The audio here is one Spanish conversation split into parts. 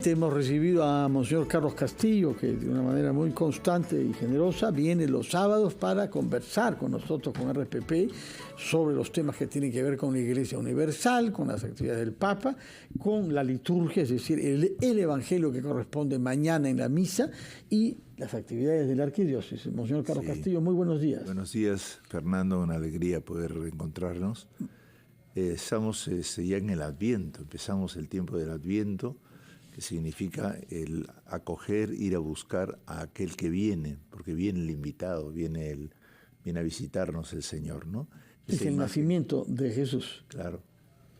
Hemos recibido a Monseñor Carlos Castillo, que de una manera muy constante y generosa viene los sábados para conversar con nosotros, con RPP, sobre los temas que tienen que ver con la Iglesia Universal, con las actividades del Papa, con la liturgia, es decir, el Evangelio que corresponde mañana en la misa y las actividades de la Arquidiócesis. Monseñor Carlos Castillo, muy buenos días. Buenos días, Fernando, una alegría poder reencontrarnos. Estamos ya en el Adviento, empezamos el tiempo del Adviento, que significa el acoger, ir a buscar a aquel que viene, porque viene el invitado, viene a visitarnos el Señor, ¿no? Es el nacimiento de Jesús. Claro.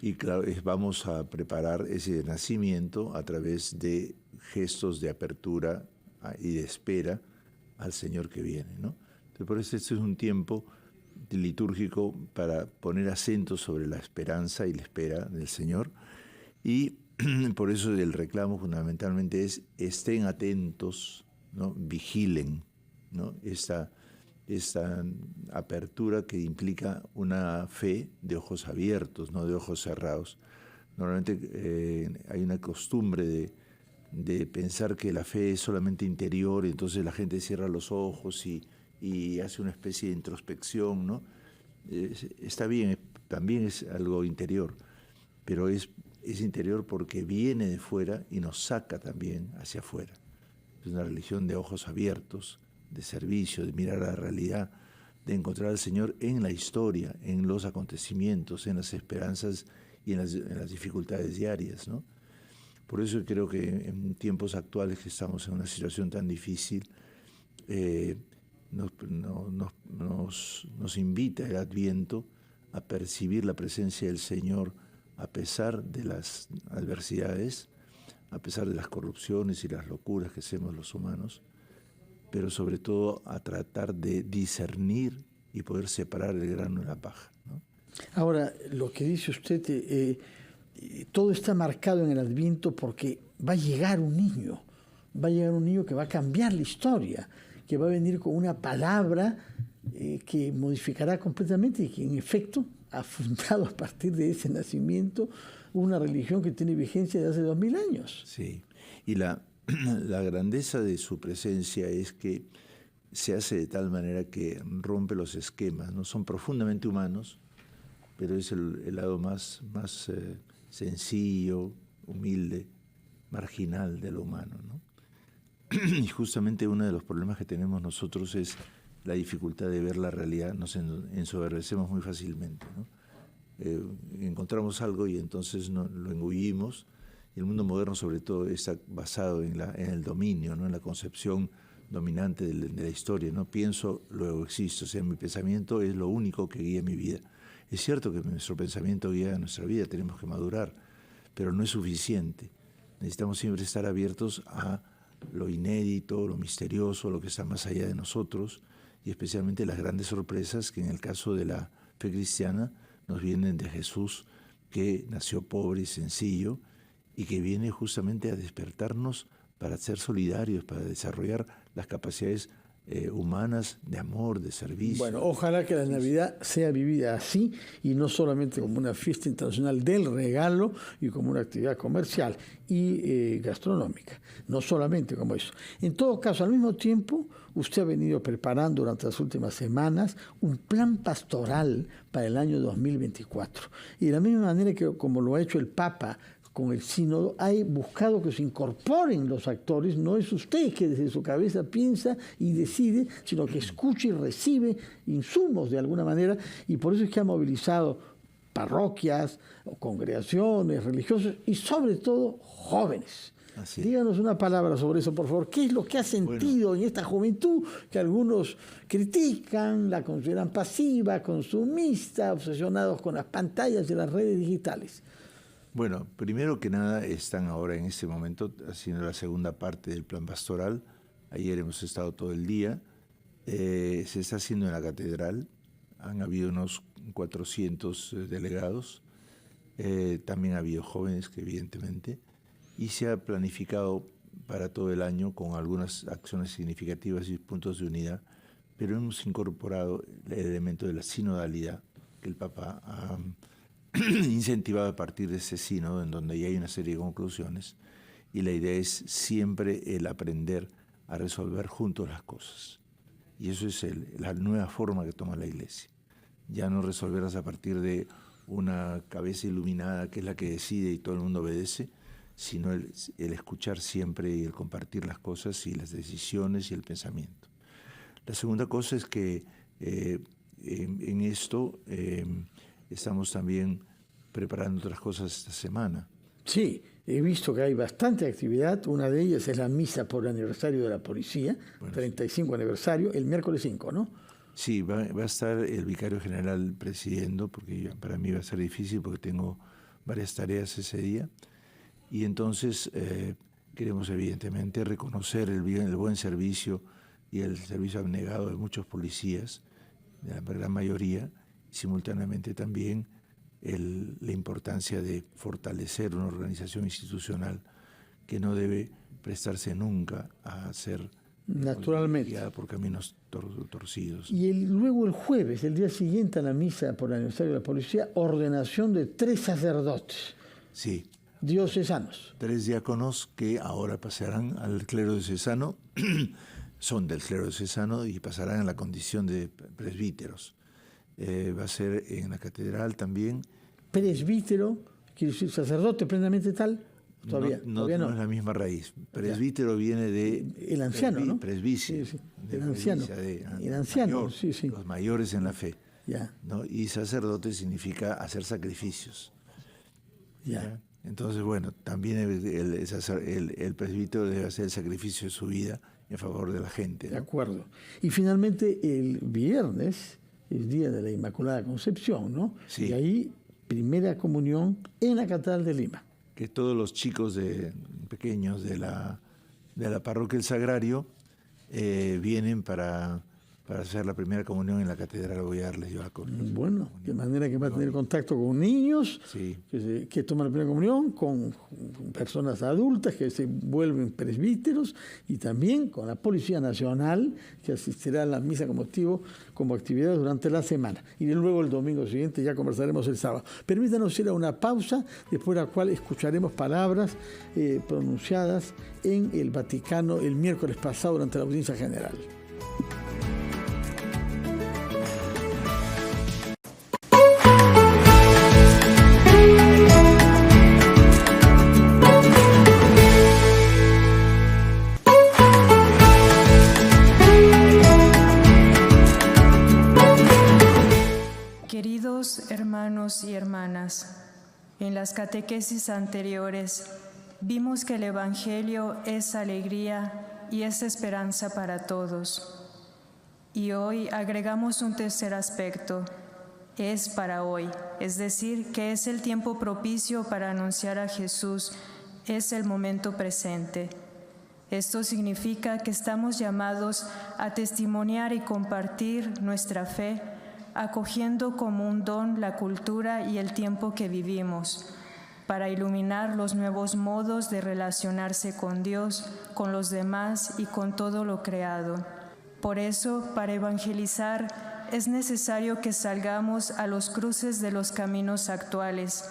Y claro, vamos a preparar ese nacimiento a través de gestos de apertura y de espera al Señor que viene, ¿no? Entonces, por eso este es un tiempo litúrgico para poner acento sobre la esperanza y la espera del Señor. Y por eso el reclamo fundamentalmente es: estén atentos, ¿no? Vigilen, ¿no? Esta apertura que implica una fe de ojos abiertos, no de ojos cerrados. Normalmente hay una costumbre de pensar que la fe es solamente interior, y entonces la gente cierra los ojos y hace una especie de introspección, ¿no? Está bien, también es algo interior, pero es interior porque viene de fuera y nos saca también hacia afuera. Es una religión de ojos abiertos, de servicio, de mirar a la realidad, de encontrar al Señor en la historia, en los acontecimientos, en las esperanzas y en las dificultades diarias, ¿no? Por eso creo que en tiempos actuales que estamos en una situación tan difícil, nos invita el Adviento a percibir la presencia del Señor a pesar de las adversidades, a pesar de las corrupciones y las locuras que hacemos los humanos, pero sobre todo a tratar de discernir y poder separar el grano de la paja, ¿no? Ahora, lo que dice usted, todo está marcado en el Adviento porque va a llegar un niño que va a cambiar la historia, que va a venir con una palabra que modificará completamente y que en efecto ha fundado a partir de ese nacimiento una religión que tiene vigencia de hace 2000 años. Sí, y la grandeza de su presencia es que se hace de tal manera que rompe los esquemas, ¿no? Son profundamente humanos, pero es el lado más sencillo, humilde, marginal de lo humano, ¿no? Y justamente uno de los problemas que tenemos nosotros es la dificultad de ver la realidad. Nos ensoberbecemos muy fácilmente, ¿no? Encontramos algo y entonces lo engullimos. Y el mundo moderno sobre todo está basado en el dominio, ¿no? En la concepción dominante de la historia, ¿no? Pienso, luego existo. O sea, mi pensamiento es lo único que guía mi vida. Es cierto que nuestro pensamiento guía nuestra vida, tenemos que madurar, pero no es suficiente. Necesitamos siempre estar abiertos a lo inédito, lo misterioso, lo que está más allá de nosotros, y especialmente las grandes sorpresas que en el caso de la fe cristiana nos vienen de Jesús, que nació pobre y sencillo, y que viene justamente a despertarnos para ser solidarios, para desarrollar las capacidades humanas de amor, de servicio. Bueno, ojalá que la Navidad sea vivida así y no solamente como una fiesta internacional del regalo y como una actividad comercial y gastronómica, no solamente como eso. En todo caso, al mismo tiempo, usted ha venido preparando durante las últimas semanas un plan pastoral para el año 2024. Y de la misma manera que como lo ha hecho el Papa con el sínodo, ha buscado que se incorporen los actores. No es usted que desde su cabeza piensa y decide, sino que escucha y recibe insumos de alguna manera, y por eso es que ha movilizado parroquias, congregaciones religiosas y sobre todo jóvenes. Así. Díganos una palabra sobre eso, por favor. ¿Qué es lo que ha sentido en esta juventud que algunos critican, la consideran pasiva, consumista, obsesionados con las pantallas de las redes digitales? Bueno, primero que nada están ahora en este momento haciendo la segunda parte del plan pastoral. Ayer hemos estado todo el día. Se está haciendo en la catedral. Han habido unos 400 delegados. También ha habido jóvenes, que evidentemente. Y se ha planificado para todo el año con algunas acciones significativas y puntos de unidad. Pero hemos incorporado el elemento de la sinodalidad que el Papa ha incentivado a partir de ese sínodo, en donde ya hay una serie de conclusiones, y la idea es siempre el aprender a resolver juntos las cosas. Y eso es la nueva forma que toma la Iglesia. Ya no resolverlas a partir de una cabeza iluminada que es la que decide y todo el mundo obedece, sino el escuchar siempre y el compartir las cosas y las decisiones y el pensamiento. La segunda cosa es que en esto estamos también preparando otras cosas esta semana. Sí, he visto que hay bastante actividad. Una de ellas es la misa por el aniversario de la policía, bueno, 35 aniversario, el miércoles 5, ¿no? Sí, va a estar el vicario general presidiendo, porque para mí va a ser difícil porque tengo varias tareas ese día. Y entonces queremos evidentemente reconocer el buen servicio y el servicio abnegado de muchos policías, de la gran mayoría, y simultáneamente también la importancia de fortalecer una organización institucional que no debe prestarse nunca a ser naturalmente guiada por caminos torcidos. Y luego el jueves, el día siguiente a la misa por el aniversario de la policía, ordenación de 3 sacerdotes. Sí. Diocesanos. 3 diáconos que ahora pasarán al clero diocesano, son del clero diocesano y pasarán a la condición de presbíteros. Va a ser en la catedral también. ¿Presbítero quiere decir sacerdote plenamente tal? Todavía no es la misma raíz. Presbítero viene de el anciano, ¿no? Presbicia. Sí, sí. El anciano. El anciano, mayor, sí, sí. Los mayores en la fe. Ya. ¿No? Y sacerdote significa hacer sacrificios. Ya. Entonces, bueno, también el presbítero debe hacer el sacrificio de su vida en favor de la gente, ¿no? De acuerdo. Y finalmente el viernes es Día de la Inmaculada Concepción, ¿no? Sí. Y ahí primera comunión en la Catedral de Lima. Que todos los chicos pequeños de la parroquia El Sagrario vienen para hacer la primera comunión en la catedral. Voy a darles yo la comunión. Bueno, de manera que va a tener contacto con niños, sí, que toman la primera comunión, con personas adultas que se vuelven presbíteros y también con la Policía Nacional, que asistirá a la misa como actividad durante la semana. Y luego el domingo siguiente ya conversaremos el sábado. Permítanos ir a una pausa, después de la cual escucharemos palabras pronunciadas en el Vaticano el miércoles pasado durante la audiencia general. Queridos hermanos y hermanas, en las catequesis anteriores vimos que el Evangelio es alegría y es esperanza para todos. Y hoy agregamos un tercer aspecto, es para hoy, es decir, que es el tiempo propicio para anunciar a Jesús, es el momento presente. Esto significa que estamos llamados a testimoniar y compartir nuestra fe, acogiendo como un don la cultura y el tiempo que vivimos, para iluminar los nuevos modos de relacionarse con Dios, con los demás y con todo lo creado. Por eso, para evangelizar, es necesario que salgamos a los cruces de los caminos actuales,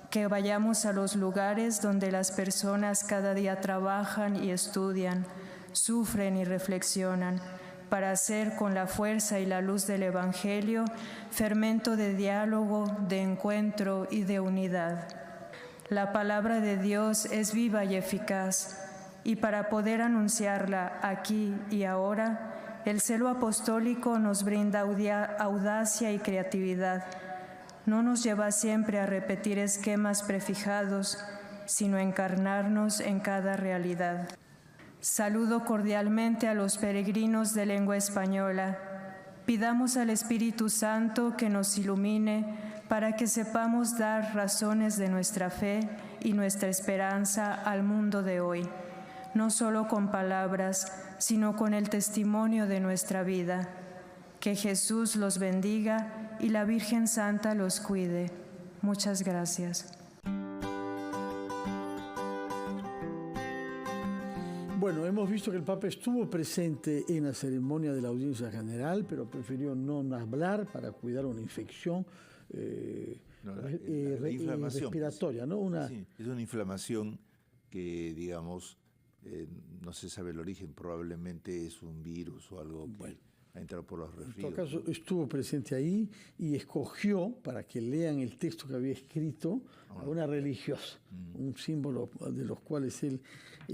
que vayamos a los lugares donde las personas cada día trabajan y estudian, sufren y reflexionan, para hacer con la fuerza y la luz del Evangelio fermento de diálogo, de encuentro y de unidad. La palabra de Dios es viva y eficaz, y para poder anunciarla aquí y ahora, el celo apostólico nos brinda audacia y creatividad. No nos lleva siempre a repetir esquemas prefijados, sino a encarnarnos en cada realidad. Saludo cordialmente a los peregrinos de lengua española. Pidamos al Espíritu Santo que nos ilumine para que sepamos dar razones de nuestra fe y nuestra esperanza al mundo de hoy, no solo con palabras, sino con el testimonio de nuestra vida. Que Jesús los bendiga y la Virgen Santa los cuide. Muchas gracias. Bueno, hemos visto que el Papa estuvo presente en la ceremonia de la audiencia general, pero prefirió no hablar para cuidar una infección la inflamación, respiratoria, ¿no? Sí, es una inflamación que, digamos, no se sabe el origen, probablemente es un virus o algo que ha entrado por los resfríos. En todo caso, estuvo presente ahí y escogió, para que lean el texto que había escrito, a una religiosa, un símbolo de los cuales él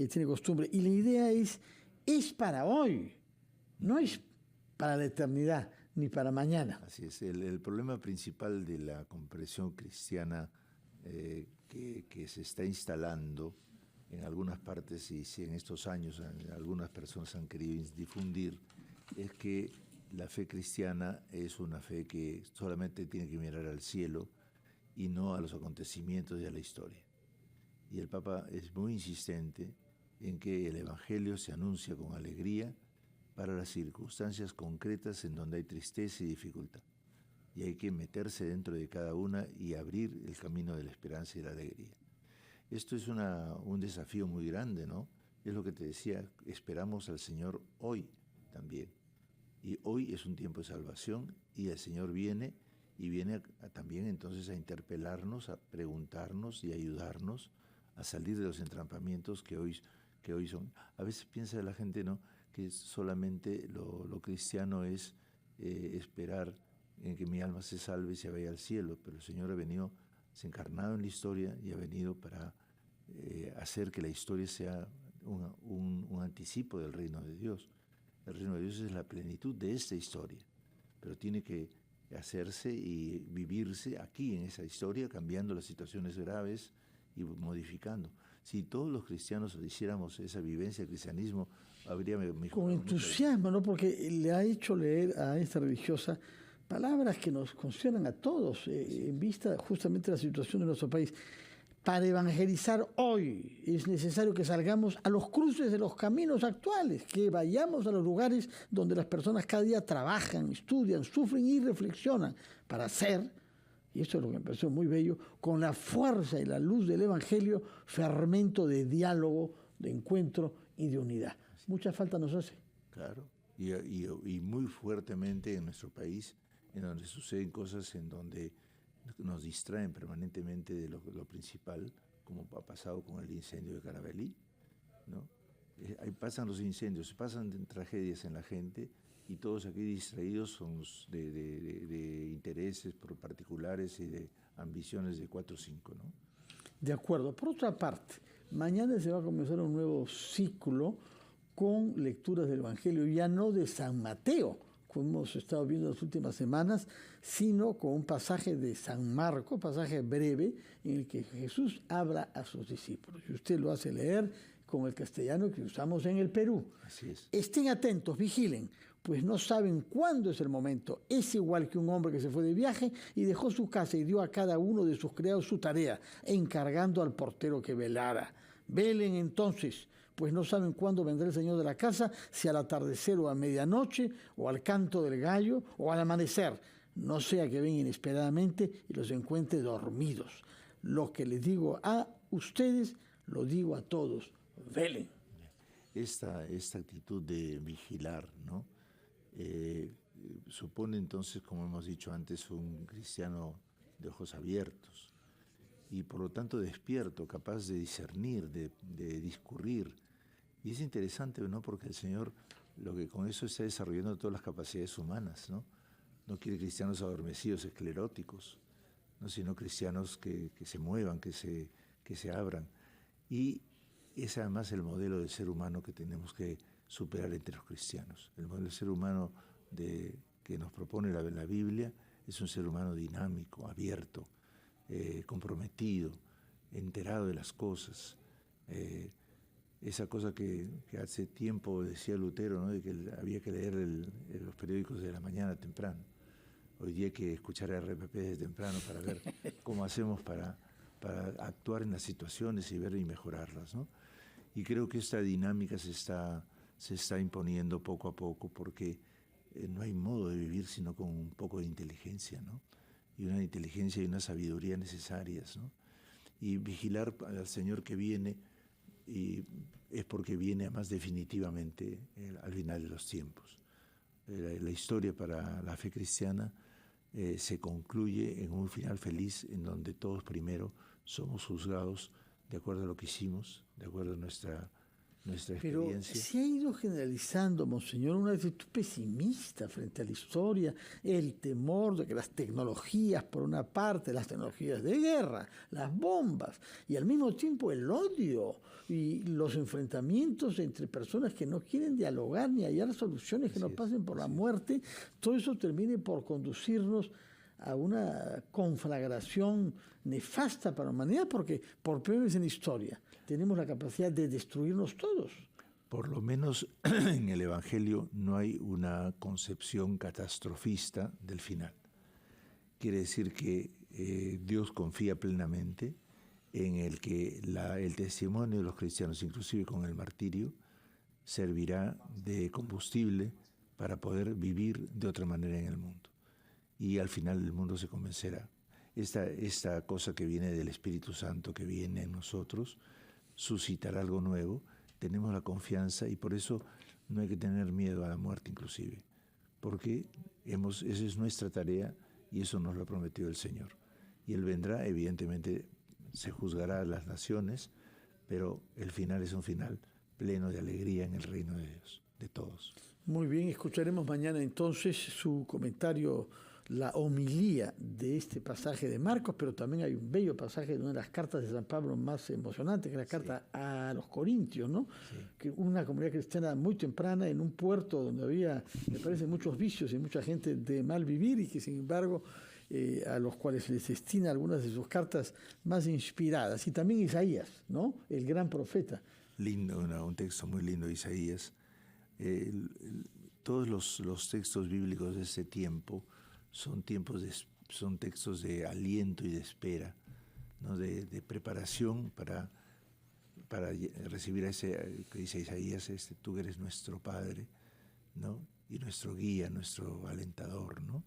tiene costumbre. Y la idea es para hoy, no es para la eternidad, ni para mañana. Así es, el problema principal de la comprensión cristiana que se está instalando en algunas partes, y si en estos años algunas personas han querido difundir, es que la fe cristiana es una fe que solamente tiene que mirar al cielo y no a los acontecimientos y a la historia. Y el Papa es muy insistente en que el Evangelio se anuncia con alegría para las circunstancias concretas en donde hay tristeza y dificultad. Y hay que meterse dentro de cada una y abrir el camino de la esperanza y la alegría. Esto es un desafío muy grande, ¿no? Es lo que te decía, esperamos al Señor hoy también. Y hoy es un tiempo de salvación y el Señor viene y viene también entonces a interpelarnos, a preguntarnos y a ayudarnos a salir de los entrampamientos que hoy son. A veces piensa la gente, ¿no?, que solamente lo cristiano es esperar en que mi alma se salve y se vaya al cielo, pero el Señor ha venido, se ha encarnado en la historia y ha venido para hacer que la historia sea un anticipo del reino de Dios. El reino de Dios es la plenitud de esta historia, pero tiene que hacerse y vivirse aquí en esa historia, cambiando las situaciones graves y modificando. Si todos los cristianos hiciéramos esa vivencia del cristianismo, habría mejor. Con entusiasmo, ¿no? Porque le ha hecho leer a esta religiosa palabras que nos concernan a todos, en vista justamente de la situación de nuestro país. Para evangelizar hoy es necesario que salgamos a los cruces de los caminos actuales, que vayamos a los lugares donde las personas cada día trabajan, estudian, sufren y reflexionan para hacer, y esto es lo que me pareció muy bello, con la fuerza y la luz del Evangelio, fermento de diálogo, de encuentro y de unidad. Mucha falta nos hace. Claro, y muy fuertemente en nuestro país, en donde suceden cosas en donde nos distraen permanentemente de lo principal, como ha pasado con el incendio de Carabalí, ¿no? Ahí pasan los incendios, pasan tragedias en la gente y todos aquí distraídos son de intereses particulares y de ambiciones de 4 o 5, ¿no? De acuerdo. Por otra parte, mañana se va a comenzar un nuevo ciclo con lecturas del Evangelio, ya no de San Mateo, como hemos estado viendo en las últimas semanas, sino con un pasaje de San Marcos, pasaje breve, en el que Jesús habla a sus discípulos. Y usted lo hace leer con el castellano que usamos en el Perú. Así es. Estén atentos, vigilen, pues no saben cuándo es el momento. Es igual que un hombre que se fue de viaje y dejó su casa y dio a cada uno de sus criados su tarea, encargando al portero que velara. Velen entonces, pues no saben cuándo vendrá el Señor de la casa, si al atardecer o a medianoche, o al canto del gallo, o al amanecer. No sea que vengan inesperadamente y los encuentre dormidos. Lo que les digo a ustedes, lo digo a todos. Velen. Esta actitud de vigilar, ¿no? Supone entonces, como hemos dicho antes, un cristiano de ojos abiertos y por lo tanto despierto, capaz de discernir, de discurrir. Y es interesante, ¿no?, porque el Señor lo que con eso está desarrollando todas las capacidades humanas, ¿no? No quiere cristianos adormecidos, escleróticos, ¿no?, sino cristianos que se muevan, que se abran. Y es además el modelo del ser humano que tenemos que superar entre los cristianos. El modelo del ser humano que nos propone la Biblia es un ser humano dinámico, abierto, comprometido, enterado de las cosas. Esa cosa que hace tiempo decía Lutero, ¿no?, de que había que leer los periódicos de la mañana temprano. Hoy día hay que escuchar a RPP desde temprano para ver cómo hacemos para actuar en las situaciones y ver y mejorarlas, ¿no? Y creo que esta dinámica se está imponiendo poco a poco porque no hay modo de vivir sino con un poco de inteligencia, ¿no? Y una inteligencia y una sabiduría necesarias, ¿no? Y vigilar al Señor que viene, y es porque viene más definitivamente al final de los tiempos. La historia para la fe cristiana se concluye en un final feliz en donde todos primero somos juzgados de acuerdo a lo que hicimos, de acuerdo a nuestra Pero experiencia. se ha ido generalizando, Monseñor, una actitud pesimista frente a la historia, el temor de que las tecnologías, por una parte, las tecnologías de guerra, las bombas, y al mismo tiempo el odio y los enfrentamientos entre personas que no quieren dialogar ni hallar soluciones que no pasen por la muerte, todo eso termine por conducirnos a una conflagración nefasta para la humanidad, porque por primera vez en la historia tenemos la capacidad de destruirnos todos. Por lo menos en el Evangelio no hay una concepción catastrofista del final. Quiere decir que Dios confía plenamente en el que el testimonio de los cristianos, inclusive con el martirio, servirá de combustible para poder vivir de otra manera en el mundo. Y al final el mundo se convencerá. Esta cosa que viene del Espíritu Santo, que viene en nosotros, suscitará algo nuevo. Tenemos la confianza y por eso no hay que tener miedo a la muerte inclusive, porque esa es nuestra tarea y eso nos lo ha prometido el Señor. Y Él vendrá, evidentemente se juzgará a las naciones, pero el final es un final pleno de alegría en el reino de Dios, de todos. Muy bien, escucharemos mañana entonces su comentario, la homilía de este pasaje de Marcos, pero también hay un bello pasaje de una de las cartas de San Pablo más emocionantes, que es la carta a los Corintios, ¿no? Sí. Que una comunidad cristiana muy temprana en un puerto donde había, me parece, muchos vicios y mucha gente de mal vivir y que sin embargo a los cuales les destina algunas de sus cartas más inspiradas. Y también Isaías, ¿no? El gran profeta. Lindo, un texto muy lindo de Isaías. Todos los textos bíblicos de ese tiempo son textos de aliento y de espera, ¿no? de preparación para recibir a ese que dice Isaías, tú eres nuestro Padre, ¿no? Y nuestro guía, nuestro alentador, ¿no?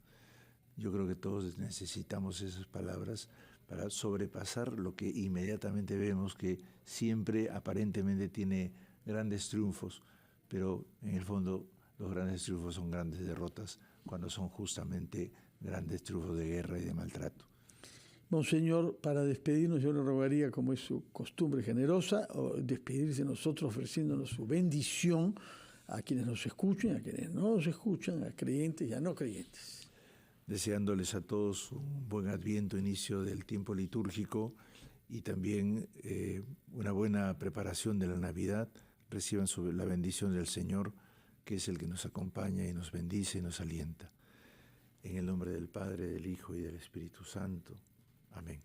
Yo creo que todos necesitamos esas palabras para sobrepasar lo que inmediatamente vemos que siempre aparentemente tiene grandes triunfos, pero en el fondo los grandes triunfos son grandes derrotas cuando son justamente grandes triunfos de guerra y de maltrato. Monseñor, para despedirnos yo le rogaría, como es su costumbre generosa, despedirse nosotros ofreciéndonos su bendición a quienes nos escuchen, a quienes no nos escuchan, a creyentes y a no creyentes. Deseándoles a todos un buen Adviento, inicio del tiempo litúrgico y también una buena preparación de la Navidad. Reciban la bendición del Señor, que es el que nos acompaña y nos bendice y nos alienta. En el nombre del Padre, del Hijo y del Espíritu Santo. Amén.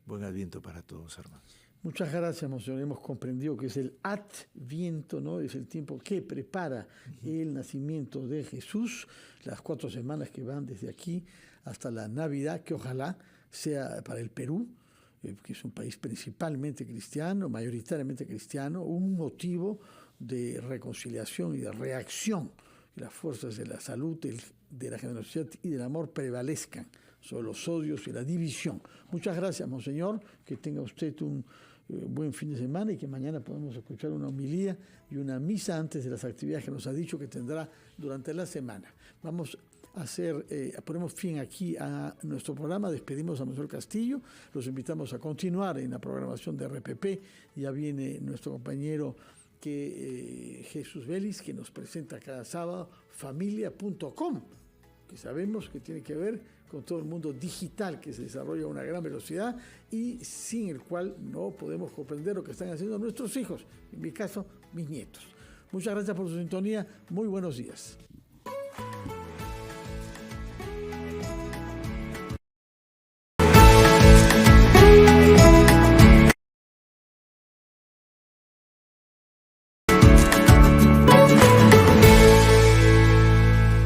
Buen Adviento para todos, hermanos. Muchas gracias, Monseñor. Hemos comprendido que es el Adviento, ¿no? Es el tiempo que prepara el nacimiento de Jesús, las 4 semanas que van desde aquí hasta la Navidad, que ojalá sea para el Perú, que es un país principalmente cristiano, mayoritariamente cristiano, un motivo de reconciliación y de reacción, que las fuerzas de la salud, de la generosidad y del amor prevalezcan sobre los odios y la división. Muchas gracias, Monseñor, que tenga usted un buen fin de semana y que mañana podamos escuchar una homilía y una misa antes de las actividades que nos ha dicho que tendrá durante la semana. Vamos a ponemos fin aquí a nuestro programa, despedimos a Monseñor Castillo, los invitamos a continuar en la programación de RPP, ya viene nuestro compañero Jesús Vélez, que nos presenta cada sábado familia.com, que sabemos que tiene que ver con todo el mundo digital que se desarrolla a una gran velocidad y sin el cual no podemos comprender lo que están haciendo nuestros hijos, en mi caso, mis nietos. Muchas gracias por su sintonía, muy buenos días.